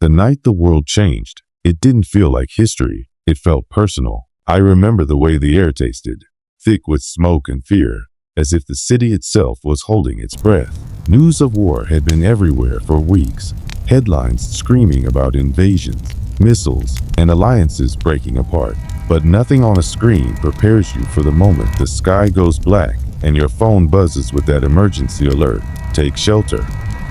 The night the world changed, it didn't feel like history. It felt personal. I remember the way the air tasted, thick with smoke and fear, as if the city itself was holding its breath. News of war had been everywhere for weeks. Headlines screaming about invasions, missiles, and alliances breaking apart. But nothing on a screen prepares you for the moment the sky goes black and your phone buzzes with that emergency alert. Take shelter.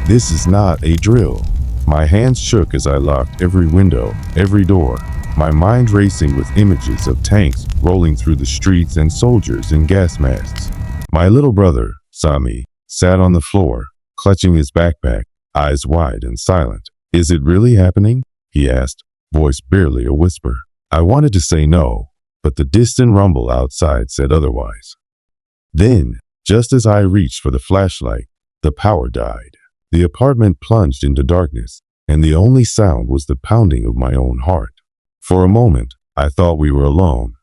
This is not a drill. My hands shook as I locked every window, every door, my mind racing with images of tanks rolling through the streets and soldiers in gas masks. My little brother, Sami, sat on the floor, clutching his backpack, eyes wide and silent. "Is it really happening?" he asked, voice barely a whisper. I wanted to say no, but the distant rumble outside said otherwise. Then, just as I reached for the flashlight, the power died. The apartment plunged into darkness, and the only sound was the pounding of my own heart. For a moment, I thought we were alone.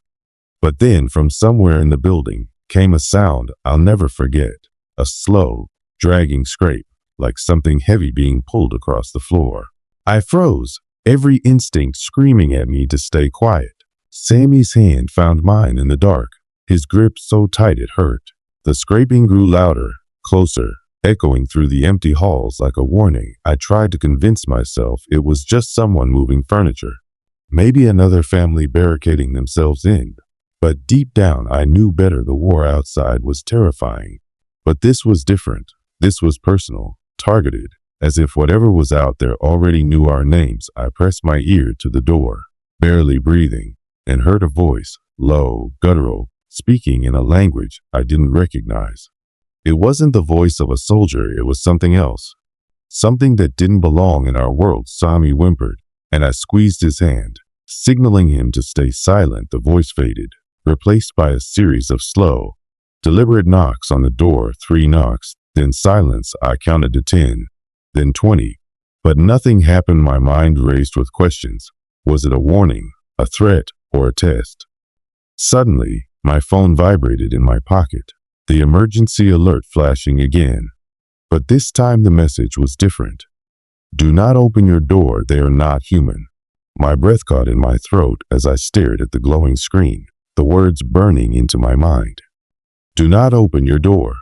But then, from somewhere in the building, came a sound I'll never forget. A slow, dragging scrape, like something heavy being pulled across the floor. I froze, every instinct screaming at me to stay quiet. Sammy's hand found mine in the dark, his grip so tight it hurt. The scraping grew louder, closer, echoing through the empty halls like a warning. I tried to convince myself it was just someone moving furniture, maybe another family barricading themselves in. But deep down I knew better. The war outside was terrifying. But this was different. This was personal, targeted, as if whatever was out there already knew our names. I pressed my ear to the door, barely breathing, and heard a voice, low, guttural, speaking in a language I didn't recognize. It wasn't the voice of a soldier, it was something else. Something that didn't belong in our world. Sami whimpered, and I squeezed his hand, signaling him to stay silent. The voice faded, replaced by a series of slow, deliberate knocks on the door. 3 knocks, then silence. I counted to 10, then 20. But nothing happened. My mind raced with questions. Was it a warning, a threat, or a test? Suddenly, my phone vibrated in my pocket, the emergency alert flashing again. But this time the message was different. "Do not open your door, they are not human." My breath caught in my throat as I stared at the glowing screen, the words burning into my mind. "Do not open your door.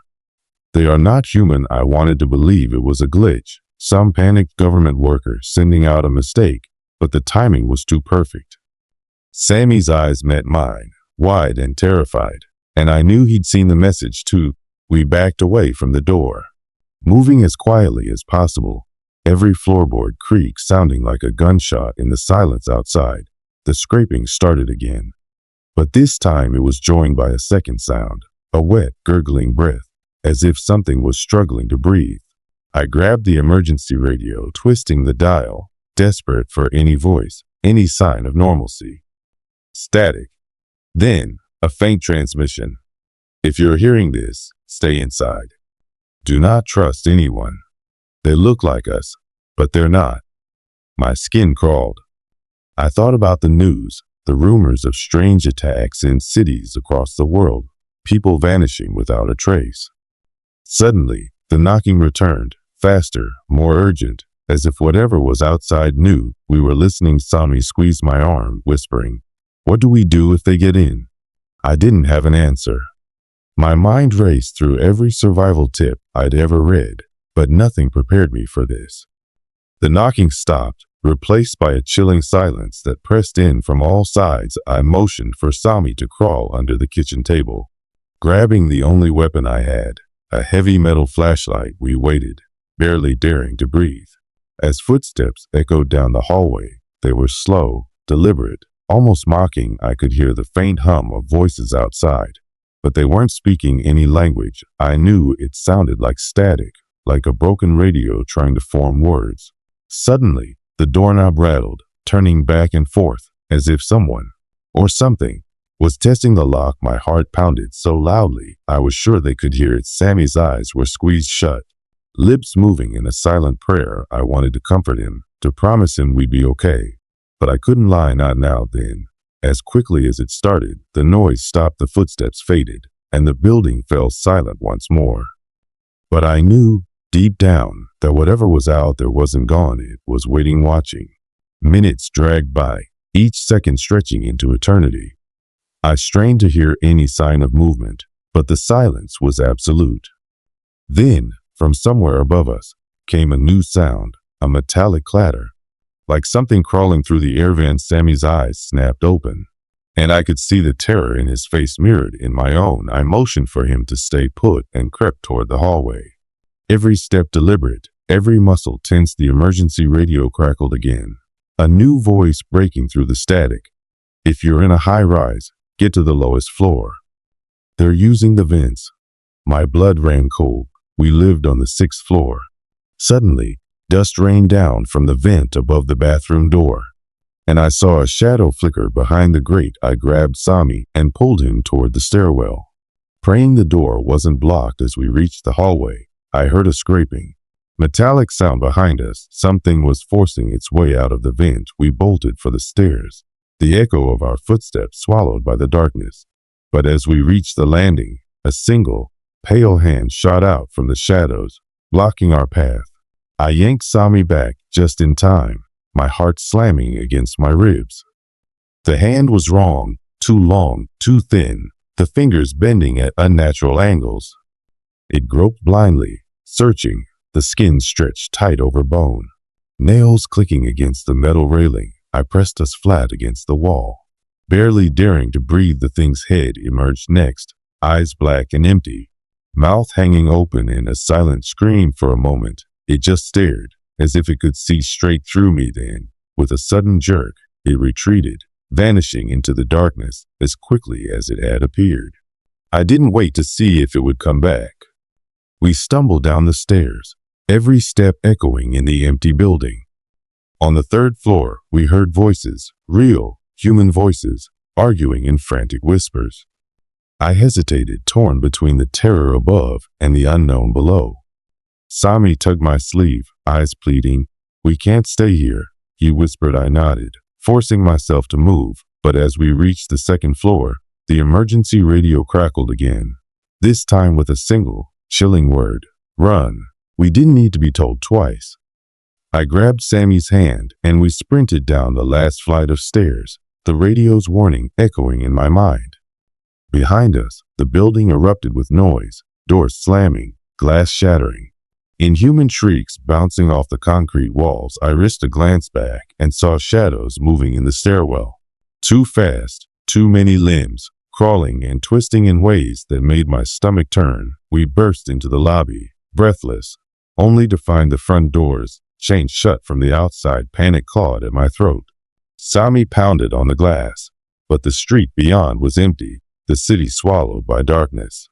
They are not human." I wanted to believe it was a glitch, some panicked government worker sending out a mistake, but the timing was too perfect. Sammy's eyes met mine, wide and terrified, and I knew he'd seen the message too. We backed away from the door, moving as quietly as possible, every floorboard creak sounding like a gunshot in the silence outside. The scraping started again, but this time it was joined by a second sound, a wet, gurgling breath, as if something was struggling to breathe. I grabbed the emergency radio, twisting the dial, desperate for any voice, any sign of normalcy. Static. Then, a faint transmission. "If you're hearing this, stay inside. Do not trust anyone. They look like us, but they're not." My skin crawled. I thought about the news, the rumors of strange attacks in cities across the world, people vanishing without a trace. Suddenly, the knocking returned, faster, more urgent, as if whatever was outside knew we were listening. Sami squeezed my arm, whispering, "What do we do if they get in?" I didn't have an answer. My mind raced through every survival tip I'd ever read, but nothing prepared me for this. The knocking stopped, replaced by a chilling silence that pressed in from all sides. I motioned for Sami to crawl under the kitchen table. Grabbing the only weapon I had, a heavy metal flashlight, we waited, barely daring to breathe. As footsteps echoed down the hallway, they were slow, deliberate, almost mocking. I could hear the faint hum of voices outside, but they weren't speaking any language. I knew it sounded like static, like a broken radio trying to form words. Suddenly, the doorknob rattled, turning back and forth, as if someone, or something, was testing the lock. My heart pounded so loudly I was sure they could hear it. Sammy's eyes were squeezed shut, lips moving in a silent prayer. I wanted to comfort him, to promise him we'd be okay. But I couldn't lie, not now. Then, as quickly as it started, the noise stopped, the footsteps faded, and the building fell silent once more. But I knew, deep down, that whatever was out there wasn't gone. It was waiting, watching. Minutes dragged by, each second stretching into eternity. I strained to hear any sign of movement, but the silence was absolute. Then, from somewhere above us, came a new sound, a metallic clatter. Like something crawling through the air vent, Sammy's eyes snapped open, and I could see the terror in his face mirrored in my own. I motioned for him to stay put and crept toward the hallway. Every step deliberate, every muscle tense. The emergency radio crackled again, a new voice breaking through the static. If you're in a high rise, get to the lowest floor. They're using the vents. My blood ran cold. We lived on the 6th floor. Suddenly, dust rained down from the vent above the bathroom door, and I saw a shadow flicker behind the grate. I grabbed Sami and pulled him toward the stairwell. Praying the door wasn't blocked. As we reached the hallway, I heard a scraping, metallic sound behind us. Something was forcing its way out of the vent. We bolted for the stairs, the echo of our footsteps swallowed by the darkness. But as we reached the landing, a single, pale hand shot out from the shadows, blocking our path. I yanked Sami back just in time, my heart slamming against my ribs. The hand was wrong, too long, too thin, the fingers bending at unnatural angles. It groped blindly, searching, the skin stretched tight over bone. Nails clicking against the metal railing, I pressed us flat against the wall. Barely daring to breathe, the thing's head emerged next, eyes black and empty, mouth hanging open in a silent scream. For a moment, it just stared, as if it could see straight through me. Then, with a sudden jerk, it retreated, vanishing into the darkness as quickly as it had appeared. I didn't wait to see if it would come back. We stumbled down the stairs, every step echoing in the empty building. On the 3rd floor, we heard voices, real, human voices, arguing in frantic whispers. I hesitated, torn between the terror above and the unknown below. Sami tugged my sleeve, eyes pleading. "We can't stay here," he whispered. I nodded, forcing myself to move, but as we reached the 2nd floor, the emergency radio crackled again, this time with a single, chilling word: run. We didn't need to be told twice. I grabbed Sammy's hand, and we sprinted down the last flight of stairs, the radio's warning echoing in my mind. Behind us, the building erupted with noise, doors slamming, glass shattering. Inhuman shrieks bouncing off the concrete walls. I risked a glance back and saw shadows moving in the stairwell. Too fast, too many limbs, crawling and twisting in ways that made my stomach turn. We burst into the lobby, breathless, only to find the front doors chained shut from the outside. Panic clawed at my throat. Sami pounded on the glass, but the street beyond was empty, the city swallowed by darkness.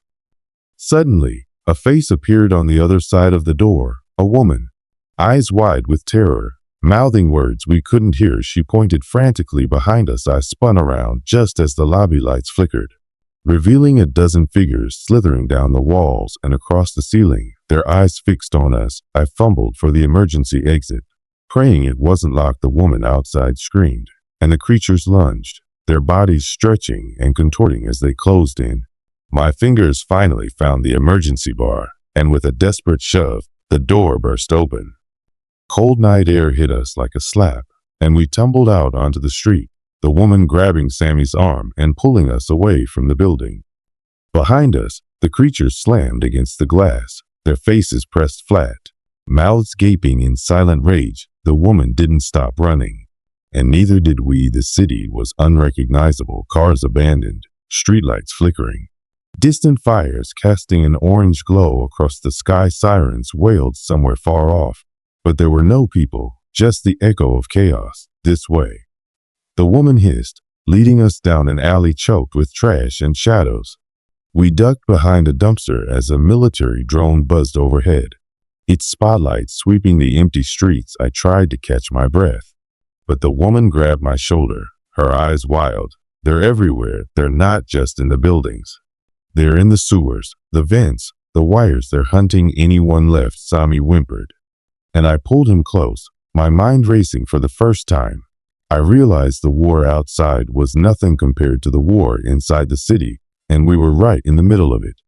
Suddenly, a face appeared on the other side of the door, a woman, eyes wide with terror, mouthing words we couldn't hear. She pointed frantically behind us. I spun around just as the lobby lights flickered, revealing a dozen figures slithering down the walls and across the ceiling, their eyes fixed on us. I fumbled for the emergency exit, praying it wasn't locked. The woman outside screamed, and the creatures lunged, their bodies stretching and contorting as they closed in. My fingers finally found the emergency bar, and with a desperate shove, the door burst open. Cold night air hit us like a slap, and we tumbled out onto the street, the woman grabbing Sammy's arm and pulling us away from the building. Behind us, the creatures slammed against the glass, their faces pressed flat, mouths gaping in silent rage. The woman didn't stop running, and neither did we. The city was unrecognizable, cars abandoned, streetlights flickering, distant fires casting an orange glow across the sky. Sirens wailed somewhere far off, but there were no people, just the echo of chaos. "This way," the woman hissed, leading us down an alley choked with trash and shadows. We ducked behind a dumpster as a military drone buzzed overhead, its spotlight sweeping the empty streets. I tried to catch my breath, but the woman grabbed my shoulder, her eyes wild. "They're everywhere. They're not just in the buildings. They're in the sewers, the vents, the wires. They're hunting anyone left," Sami whimpered, and I pulled him close, my mind racing. For the first time, I realized the war outside was nothing compared to the war inside the city, and we were right in the middle of it.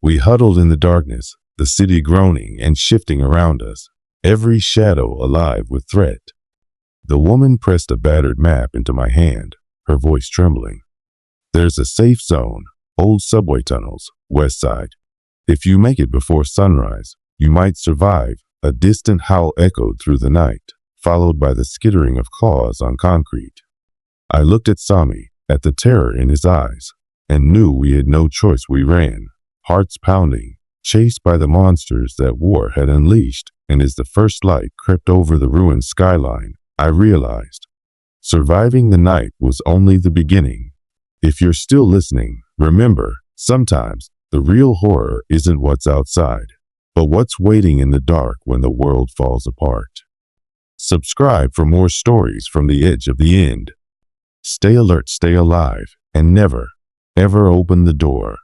We huddled in the darkness, the city groaning and shifting around us, every shadow alive with threat. The woman pressed a battered map into my hand, her voice trembling. There's a safe zone, old subway tunnels, west side. If you make it before sunrise, you might survive. A distant howl echoed through the night, followed by the skittering of claws on concrete. I looked at Sami, at the terror in his eyes, and knew we had no choice. We ran, hearts pounding, chased by the monsters that war had unleashed, and as the first light crept over the ruined skyline, I realized surviving the night was only the beginning. If you're still listening, remember, sometimes the real horror isn't what's outside, but what's waiting in the dark when the world falls apart. Subscribe for more stories from the edge of the end. Stay alert, stay alive, and never, ever open the door